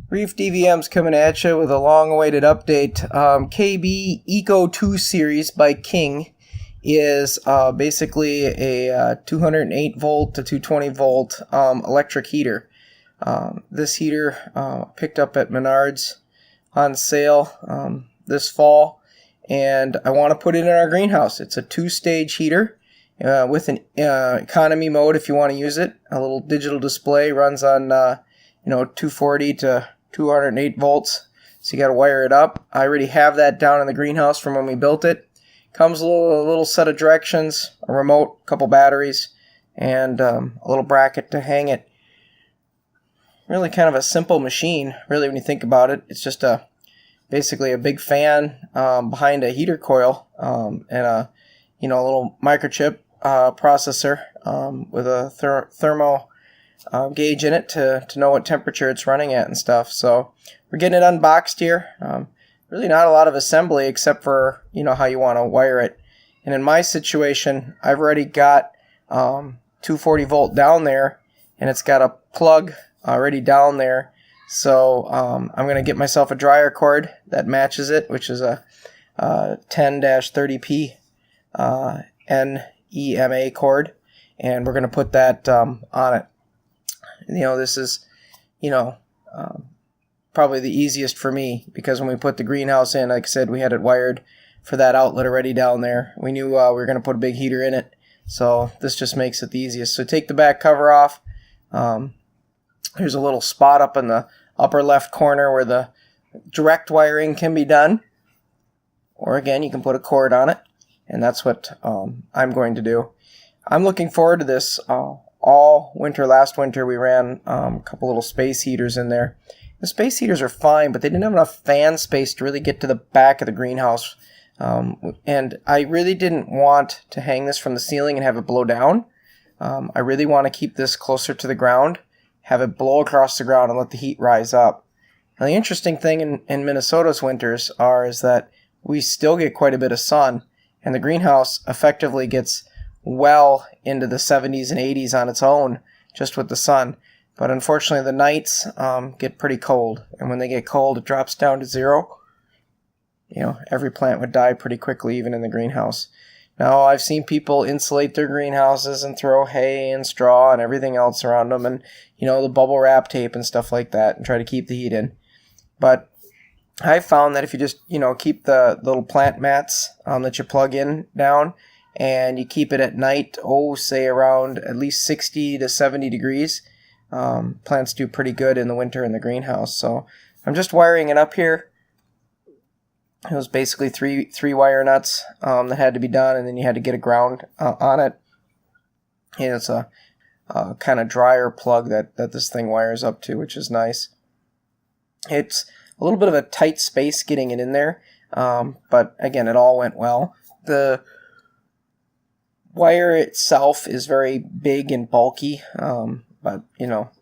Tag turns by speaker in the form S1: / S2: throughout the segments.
S1: Reef DVM's coming at you with a long-awaited update. KB Eco 2 series by King is basically a 208 volt to 220 volt electric heater. This heater picked up at Menards on sale this fall, and I want to put it in our greenhouse. It's a 2-stage heater with an economy mode if you want to use it. A little digital display, runs on 240 to 208 volts, so you got to wire it up. I already have that down in the greenhouse from when we built it. Comes with a little set of directions, a remote, a couple batteries, and a little bracket to hang it. Really kind of a simple machine, really, when you think about it. It's just basically a big fan behind a heater coil and a little microchip processor with a thermo gauge in it to know what temperature it's running at and stuff. So we're getting it unboxed here. Really not a lot of assembly except for how you want to wire it. And in my situation, I've already got 240 volt down there, and it's got a plug already down there. So I'm going to get myself a dryer cord that matches it, which is a 10-30P NEMA cord, and we're going to put that on it. This is, probably the easiest for me, because when we put the greenhouse in, like I said, we had it wired for that outlet already down there. We knew we were going to put a big heater in it, so this just makes it the easiest. So take the back cover off. There's a little spot up in the upper left corner where the direct wiring can be done, or again, you can put a cord on it, and that's what I'm going to do. I'm looking forward to this. All winter, last winter, we ran a couple little space heaters in there. The space heaters are fine, but they didn't have enough fan space to really get to the back of the greenhouse. And I really didn't want to hang this from the ceiling and have it blow down. I really want to keep this closer to the ground, have it blow across the ground and let the heat rise up. Now, the interesting thing in Minnesota's winters is that we still get quite a bit of sun, and the greenhouse effectively gets well into the 70s and 80s on its own, just with the sun. But unfortunately, the nights get pretty cold, and when they get cold, it drops down to zero. Every plant would die pretty quickly, even in the greenhouse. Now, I've seen people insulate their greenhouses and throw hay and straw and everything else around them, and the bubble wrap tape and stuff like that, and try to keep the heat in. But I found that if you just keep the little plant mats that you plug in down, and you keep it at night, say around at least 60 to 70 degrees, plants do pretty good in the winter in the greenhouse. So I'm just wiring it up here. It was basically three wire nuts that had to be done, and then you had to get a ground on it. And it's a kind of dryer plug that this thing wires up to, which is nice. It's a little bit of a tight space getting it in there, but again, it all went well. The wire itself is very big and bulky, but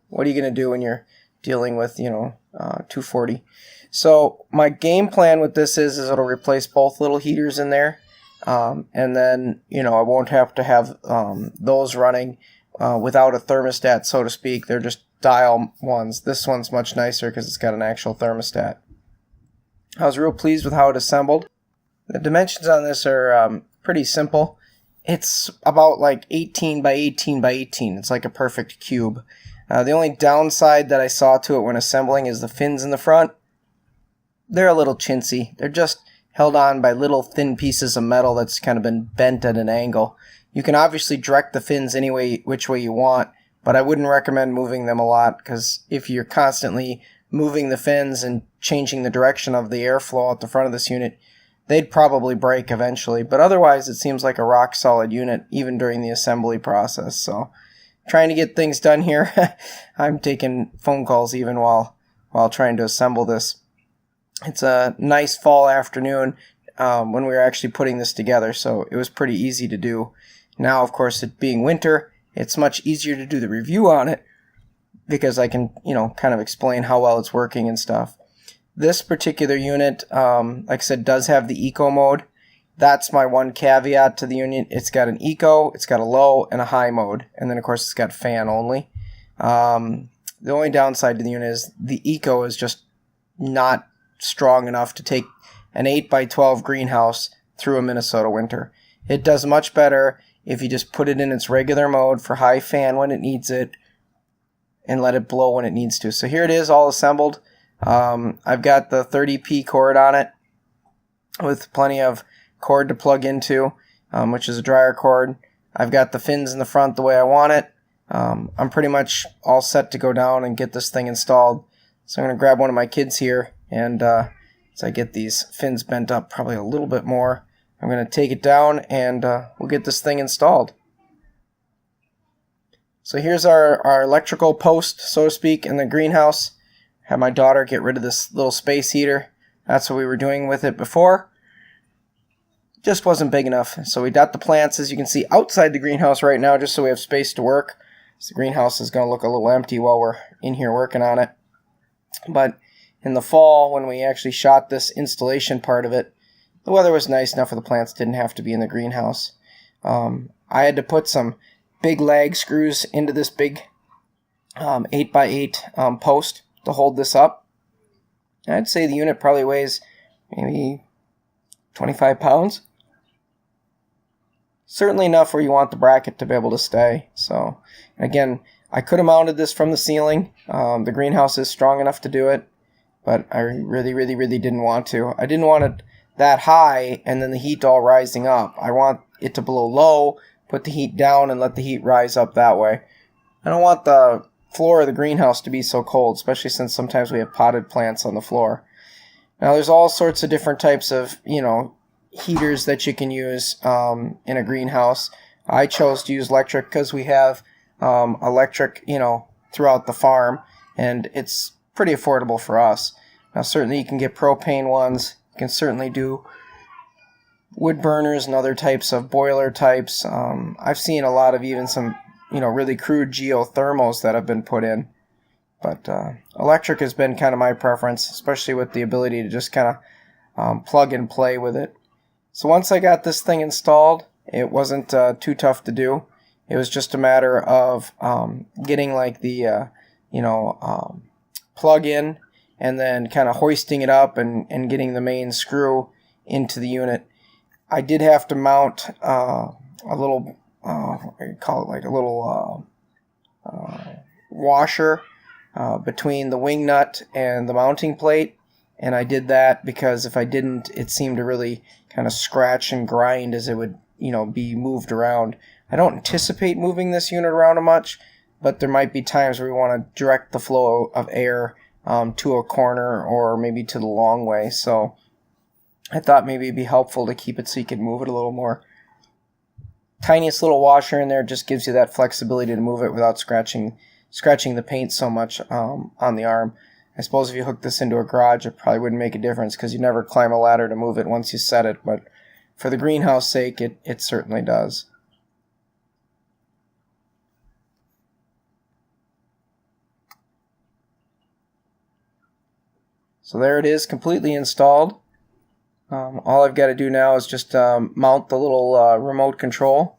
S1: what are you going to do when you're dealing with 240? So my game plan with this is it'll replace both little heaters in there, and then I won't have to have those running without a thermostat, so to speak. They're just dial ones. This one's much nicer because it's got an actual thermostat. I was real pleased with how it assembled. The dimensions on this are pretty simple. It's about like 18 by 18 by 18. It's like a perfect cube. The only downside that I saw to it when assembling is the fins in the front. They're a little chintzy. They're just held on by little thin pieces of metal that's kind of been bent at an angle. You can obviously direct the fins any which way you want, but I wouldn't recommend moving them a lot, because if you're constantly moving the fins and changing the direction of the airflow at the front of this unit, they'd probably break eventually. But otherwise, it seems like a rock-solid unit, even during the assembly process. So, trying to get things done here. I'm taking phone calls even while trying to assemble this. It's a nice fall afternoon when we were actually putting this together, so it was pretty easy to do. Now, of course, it being winter, it's much easier to do the review on it, because I can, kind of explain how well it's working and stuff. This particular unit, like I said, does have the eco mode. That's my one caveat to the unit. It's got an eco, it's got a low and a high mode, and then of course it's got fan only. The only downside to the unit is the eco is just not strong enough to take an 8x12 greenhouse through a Minnesota winter. It does much better if you just put it in its regular mode for high fan when it needs it and let it blow when it needs to. So here it is all assembled. I've got the 30P cord on it with plenty of cord to plug into, which is a dryer cord. I've got the fins in the front the way I want it. I'm pretty much all set to go down and get this thing installed. So I'm going to grab one of my kids here, and as I get these fins bent up probably a little bit more, I'm going to take it down and we'll get this thing installed. So here's our electrical post, so to speak, in the greenhouse. Had my daughter get rid of this little space heater. That's what we were doing with it before. Just wasn't big enough. So we got the plants, as you can see, outside the greenhouse right now, just so we have space to work. So the greenhouse is going to look a little empty while we're in here working on it. But in the fall, when we actually shot this installation part of it, the weather was nice enough for the plants didn't have to be in the greenhouse. I had to put some big lag screws into this big 8x8 post to hold this up. I'd say the unit probably weighs maybe 25 pounds. Certainly enough where you want the bracket to be able to stay. So again, I could have mounted this from the ceiling. The greenhouse is strong enough to do it, but I really didn't want to. I didn't want it that high and then the heat all rising up. I want it to blow low, put the heat down, and let the heat rise up that way. I don't want the floor of the greenhouse to be so cold, especially since sometimes we have potted plants on the floor. Now there's all sorts of different types of, heaters that you can use in a greenhouse. I chose to use electric because we have electric, throughout the farm, and it's pretty affordable for us. Now certainly you can get propane ones. You can certainly do wood burners and other types of boiler types. I've seen a lot of even some, really crude geothermals that have been put in. But electric has been kind of my preference, especially with the ability to just kind of plug and play with it. So once I got this thing installed, it wasn't too tough to do. It was just a matter of getting like the, plug in and then kind of hoisting it up and getting the main screw into the unit. I did have to mount a little, what do you call it, like a little washer between the wing nut and the mounting plate. And I did that because if I didn't, it seemed to really kind of scratch and grind as it would, be moved around. I don't anticipate moving this unit around much, but there might be times where we want to direct the flow of air to a corner or maybe to the long way. So I thought maybe it'd be helpful to keep it so you could move it a little more. Tiniest little washer in there just gives you that flexibility to move it without scratching the paint so much on the arm. I suppose if you hook this into a garage, it probably wouldn't make a difference because you never climb a ladder to move it once you set it. But for the greenhouse sake, it certainly does. So there it is, completely installed. All I've got to do now is just mount the little remote control,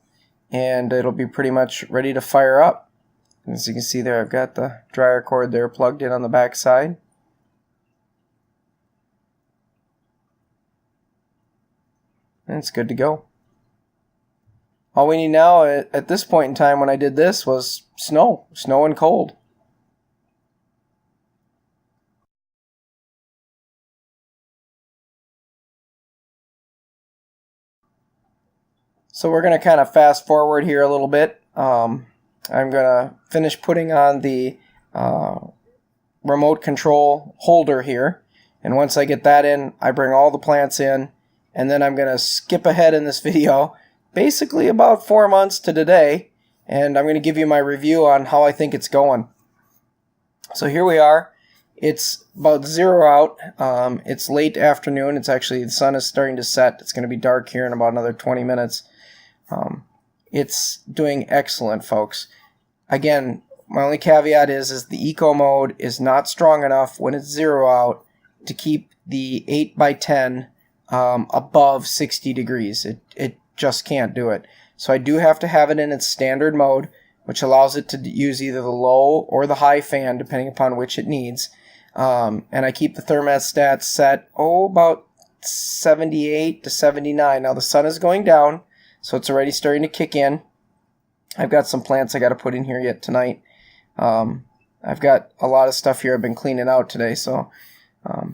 S1: and it'll be pretty much ready to fire up. As you can see there, I've got the dryer cord there plugged in on the back side. And it's good to go. All we need now at this point in time when I did this was snow and cold. So we're going to kind of fast forward here a little bit. I'm going to finish putting on the remote control holder here. And once I get that in, I bring all the plants in. And then I'm going to skip ahead in this video, basically about 4 months to today. And I'm going to give you my review on how I think it's going. So here we are. It's about 0 out. It's late afternoon. It's actually, the sun is starting to set. It's going to be dark here in about another 20 minutes. It's doing excellent, folks. Again, my only caveat is the eco mode is not strong enough when it's 0 out to keep the 8x10 above 60 degrees. It just can't do it. So I do have to have it in its standard mode, which allows it to use either the low or the high fan, depending upon which it needs. And I keep the thermostat set, about 78 to 79. Now the sun is going down, so it's already starting to kick in. I've got some plants I got to put in here yet tonight. I've got a lot of stuff here I've been cleaning out today, so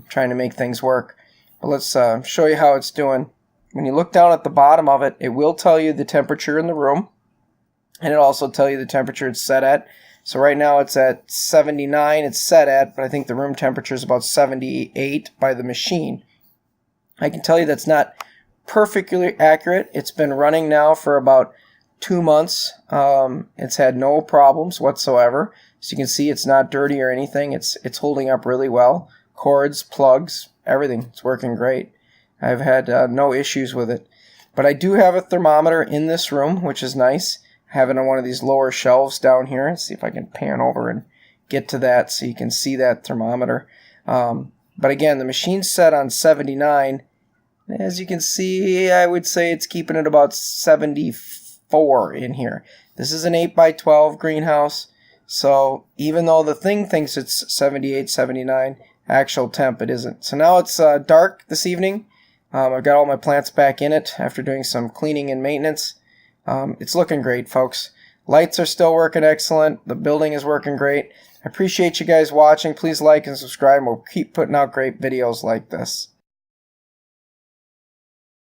S1: trying to make things work. But let's show you how it's doing. When you look down at the bottom of it, it will tell you the temperature in the room, and it'll also tell you the temperature it's set at. So right now it's at 79 it's set at, but I think the room temperature is about 78 by the machine. I can tell you that's not perfectly accurate. It's been running now for about 2 months. It's had no problems whatsoever. So you can see it's not dirty or anything. It's holding up really well. Cords, plugs, everything. It's working great. I've had no issues with it. But I do have a thermometer in this room, which is nice. I have it on one of these lower shelves down here. Let's see if I can pan over and get to that so you can see that thermometer. But again, the machine's set on 79. As you can see, I would say it's keeping it about 74 in here. This is an 8x12 greenhouse, so even though the thing thinks it's 78, 79, actual temp it isn't. So now it's dark this evening. I've got all my plants back in it after doing some cleaning and maintenance. It's looking great, folks. Lights are still working excellent. The building is working great. I appreciate you guys watching. Please like and subscribe. We'll keep putting out great videos like this.